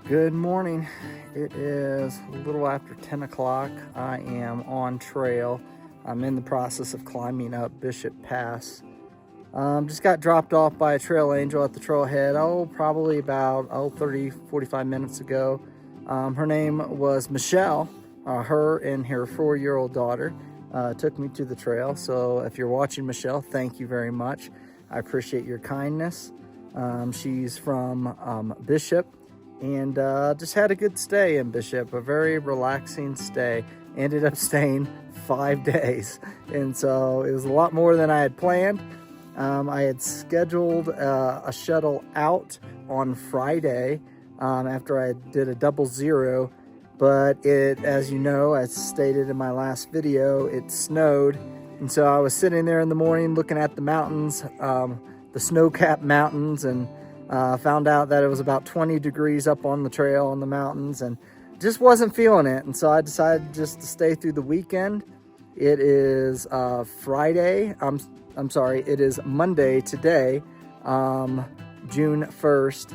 Good morning. It is a little after 10 o'clock. I am on trail. I'm in the process of climbing up Bishop Pass. Just got dropped off by a trail angel at the trailhead, probably about 30, 45 minutes ago. Her name was Michelle. Her and her 4-year-old daughter took me to the trail. So if you're watching, Michelle, thank you very much. I appreciate your kindness. She's from Bishop, and just had a good stay in Bishop, a very relaxing stay. Ended up staying 5 days, and so it was a lot more than I had planned. I had scheduled a shuttle out on Friday after I did a 00, but as you know, as stated in my last video, it snowed, and so I was sitting there in the morning looking at the mountains, the snow-capped mountains, and found out that it was about 20 degrees up on the trail on the mountains, and just wasn't feeling it. And so I decided just to stay through the weekend. It is Friday. I'm sorry. It is Monday today, June 1st.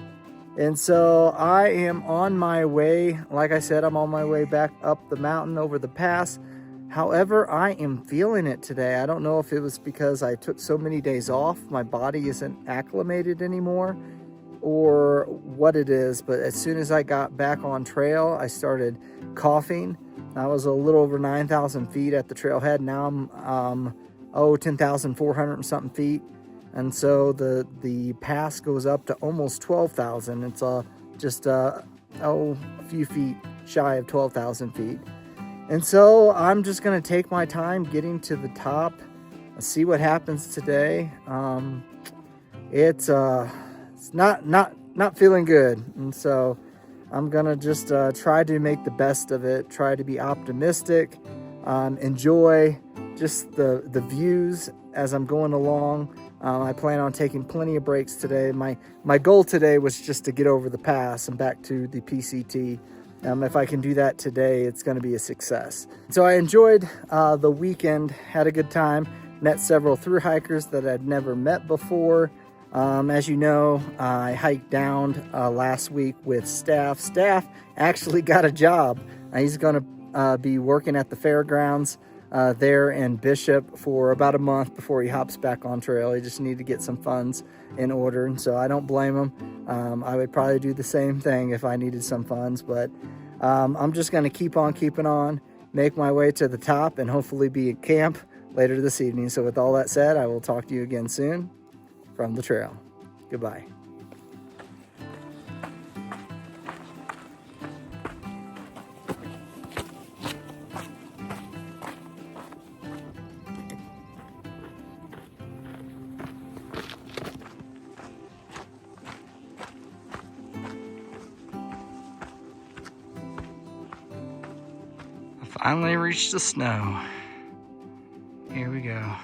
And so I am on my way. Like I said, I'm on my way back up the mountain over the pass. However, I am feeling it today. I don't know if it was because I took so many days off, my body isn't acclimated anymore, or what it is, but as soon as I got back on trail, I started coughing. I was a little over 9,000 feet at the trailhead. Now I'm 10,400 and something feet. And so the pass goes up to almost 12,000. It's just a few feet shy of 12,000 feet. And so I'm just gonna take my time getting to the top, see what happens today. It's not feeling good, and so I'm gonna just try to make the best of it, try to be optimistic, enjoy just the views as I'm going along. I plan on taking plenty of breaks today. My goal today was just to get over the pass and back to the PCT. If I can do that today, it's going to be a success. So I enjoyed the weekend, had a good time, met several thru-hikers that I'd never met before. As you know, I hiked down last week with Staff. Staff actually got a job. He's going to be working at the fairgrounds there in Bishop for about a month before he hops back on trail. He just needed to get some funds in order, and so I don't blame him. I would probably do the same thing if I needed some funds, but I'm just going to keep on keeping on, make my way to the top, and hopefully be at camp later this evening. So with all that said, I will talk to you again soon from the trail. Goodbye. I finally reached the snow. Here we go.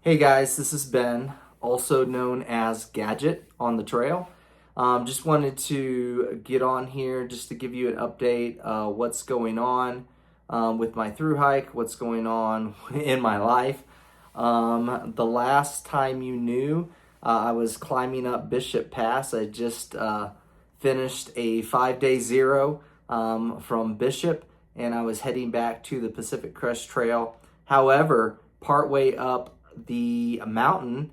Hey guys, this is Ben, also known as Gadget on the trail. Just wanted to get on here just to give you an update, what's going on with my thru hike, what's going on in my life. The last time you knew, I was climbing up Bishop Pass. I just finished a 5-day 0 from Bishop, and I was heading back to the Pacific Crest Trail. However, partway up the mountain,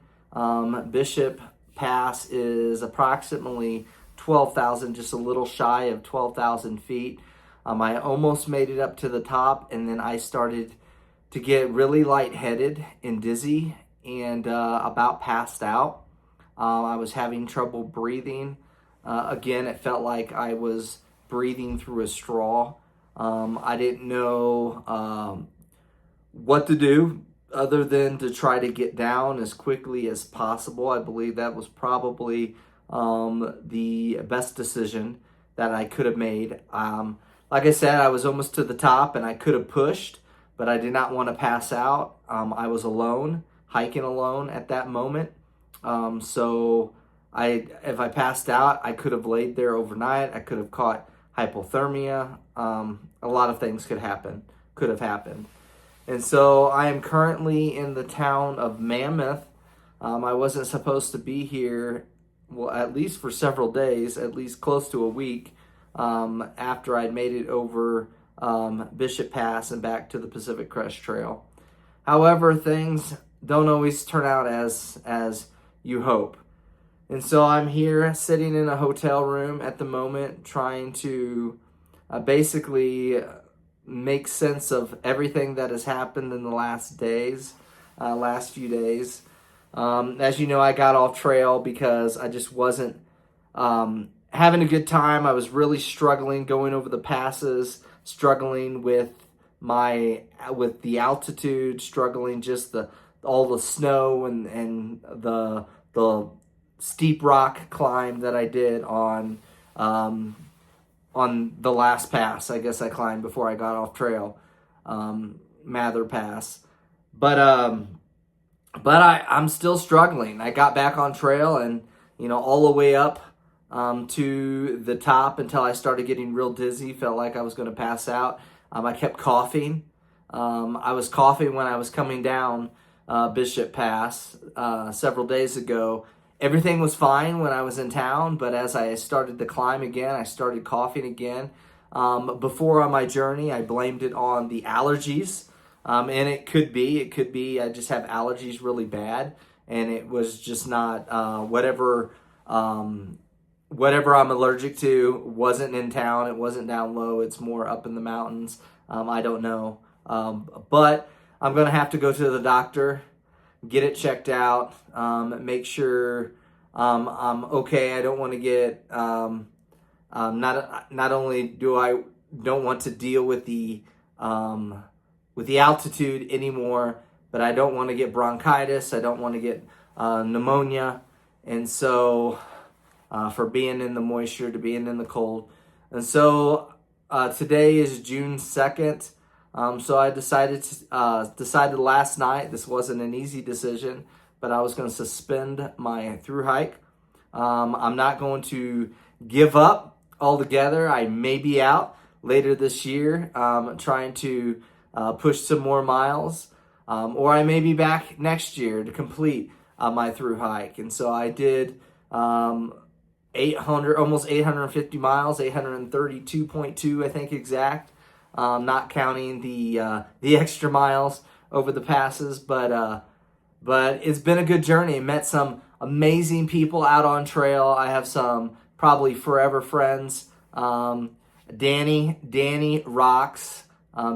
Bishop Pass is approximately 12,000, just a little shy of 12,000 feet. I almost made it up to the top, and then I started to get really lightheaded and dizzy and about passed out. I was having trouble breathing. Again, it felt like I was breathing through a straw. I didn't know what to do other than to try to get down as quickly as possible. I believe that was probably the best decision that I could have made. Like I said, I was almost to the top and I could have pushed, but I did not want to pass out. I was alone, hiking alone at that moment. So if I passed out, I could have laid there overnight. I could have caught hypothermia. A lot of things could have happened. And so I am currently in the town of Mammoth. I wasn't supposed to be here, well, at least for several days, at least close to a week, after I'd made it over Bishop Pass and back to the Pacific Crest Trail. However, things don't always turn out as you hope. And so I'm here sitting in a hotel room at the moment trying to basically make sense of everything that has happened in the last few days. As you know, I got off trail because I just wasn't having a good time. I was really struggling going over the passes, struggling with the altitude, struggling just all the snow and the steep rock climb that I did on the last pass. I guess I climbed before I got off trail, Mather Pass. But I'm still struggling. I got back on trail and, all the way up to the top until I started getting real dizzy, felt like I was going to pass out. I kept coughing. I was coughing when I was coming down Bishop Pass several days ago. Everything was fine when I was in town, but as I started to climb again, I started coughing again. Before on my journey, I blamed it on the allergies. And it could be I just have allergies really bad, and it was just not whatever I'm allergic to wasn't in town. It wasn't down low. It's more up in the mountains. I don't know. But I'm going to have to go to the doctor, get it checked out, make sure I'm okay. I don't want to get not only don't want to deal with the altitude anymore, but I don't want to get bronchitis. I don't want to get pneumonia. And so for being in the moisture, to being in the cold. And so today is June 2nd. So I decided last night, this wasn't an easy decision, but I was going to suspend my thru-hike. I'm not going to give up altogether. I may be out later this year trying to push some more miles, or I may be back next year to complete my thru-hike. And so I did almost 850 miles, 832.2, I think exact. Not counting the extra miles over the passes, but it's been a good journey. I met some amazing people out on trail. I have some probably forever friends. Danny rocks.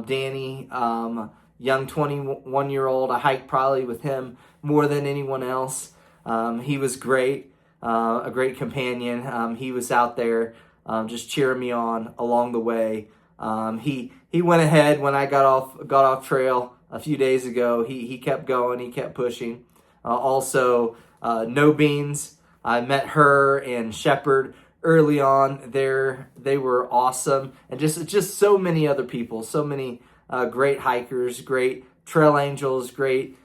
Danny, young 21-year-old. I hiked probably with him more than anyone else. He was great, a great companion. He was out there just cheering me on along the way. He went ahead when I got off trail a few days ago. He kept going. He kept pushing. Also, No Beans. I met her and Shepherd early on. They were awesome, and just so many other people. So many great hikers, great trail angels, great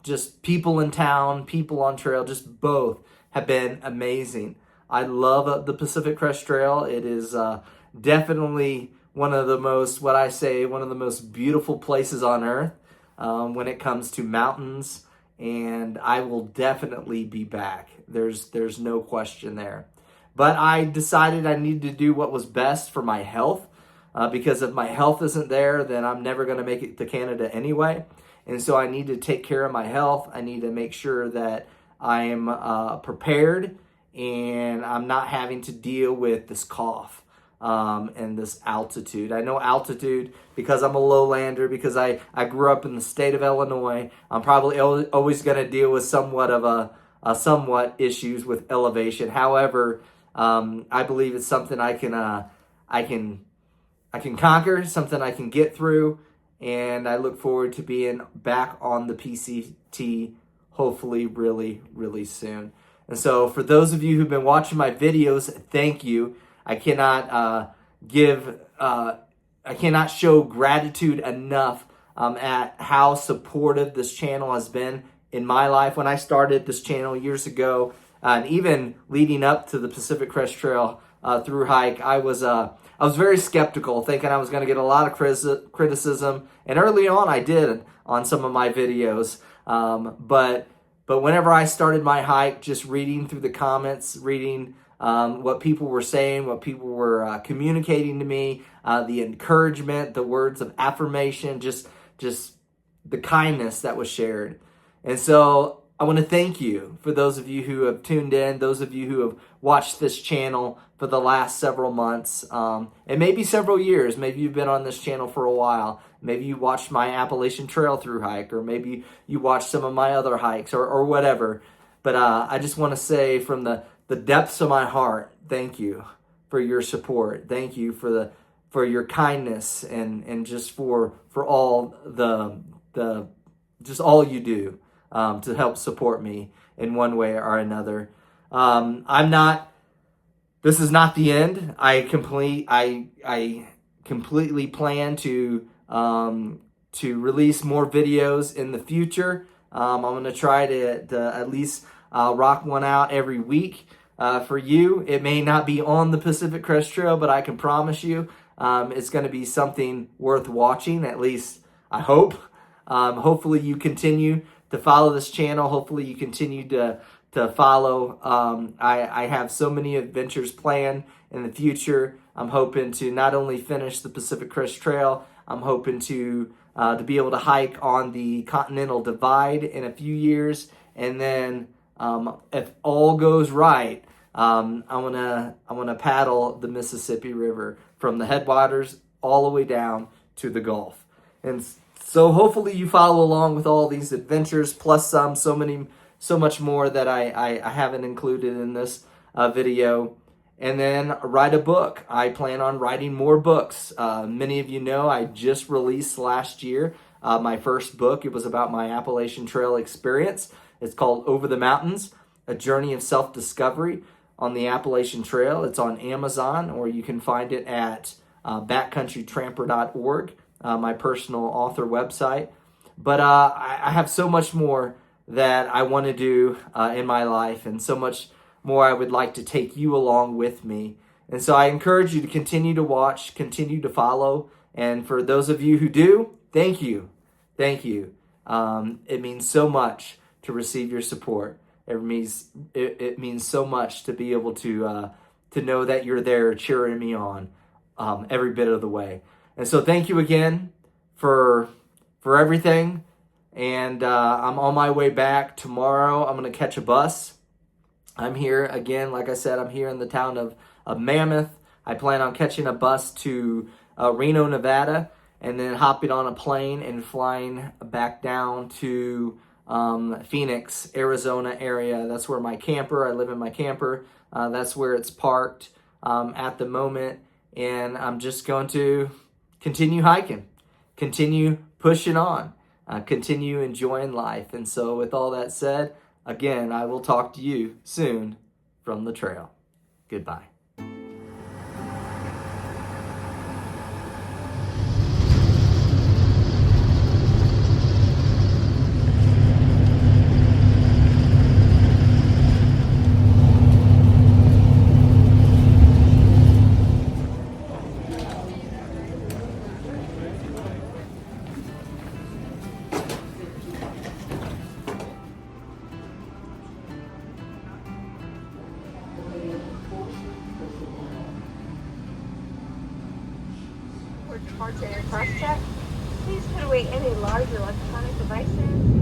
just people in town, people on trail. Just both have been amazing. I love the Pacific Crest Trail. It is definitely one of the most beautiful places on earth when it comes to mountains, and I will definitely be back. There's no question there. But I decided I needed to do what was best for my health, because if my health isn't there, then I'm never going to make it to Canada anyway. And so I need to take care of my health. I need to make sure that I'm prepared and I'm not having to deal with this cough and this altitude. I know altitude because I'm a lowlander, because I grew up in the state of Illinois. I'm probably always going to deal with somewhat issues with elevation. However, I believe it's something I can conquer, something I can get through, and I look forward to being back on the PCT hopefully really, really soon. And so for those of you who've been watching my videos, thank you. I cannot I cannot show gratitude enough at how supportive this channel has been in my life. When I started this channel years ago, and even leading up to the Pacific Crest Trail thru-hike, I was very skeptical, thinking I was going to get a lot of criticism. And early on, I did on some of my videos. But whenever I started my hike, just reading through the comments, reading what people were saying, what people were communicating to me, the encouragement, the words of affirmation, just the kindness that was shared. And so I want to thank you for those of you who have tuned in, those of you who have watched this channel for the last several months, and maybe several years. Maybe you've been on this channel for a while. Maybe you watched my Appalachian Trail thru-hike, or maybe you watched some of my other hikes, or whatever. But I just want to say from the depths of my heart, thank you for your support. Thank you for your kindness and just for all just all you do to help support me in one way or another. This is not the end. I completely plan to release more videos in the future. I'm going to try to at least rock one out every week for you. It may not be on the Pacific Crest Trail, but I can promise you it's going to be something worth watching, at least I hope. Hopefully you continue to follow this channel. Hopefully you continue to follow. I have so many adventures planned in the future. I'm hoping to not only finish the Pacific Crest Trail, I'm hoping to be able to hike on the Continental Divide in a few years. And then if all goes right, I wanna paddle the Mississippi River from the headwaters all the way down to the Gulf. And so hopefully you follow along with all these adventures, plus so much more that I haven't included in this video. And then write a book. I plan on writing more books. Many of you know I just released last year my first book. It was about my Appalachian Trail experience. It's called Over the Mountains, A Journey of Self-Discovery on the Appalachian Trail. It's on Amazon, or you can find it at backcountrytramper.org, my personal author website. But I have so much more that I want to do in my life, and so much more I would like to take you along with me. And so I encourage you to continue to watch, continue to follow. And for those of you who do, thank you. Thank you. It means so much to receive your support. It means so much to be able to know that you're there cheering me on every bit of the way. And so thank you again for everything. And I'm on my way back tomorrow. I'm going to catch a bus. I'm here again, like I said, I'm here in the town of Mammoth. I plan on catching a bus to Reno, Nevada, and then hopping on a plane and flying back down to Phoenix, Arizona area. That's where I live in my camper. That's where it's parked at the moment. And I'm just going to continue hiking, continue pushing on, continue enjoying life. And so with all that said, again, I will talk to you soon from the trail. Goodbye. Towards your cross check. Please put away any large electronic devices.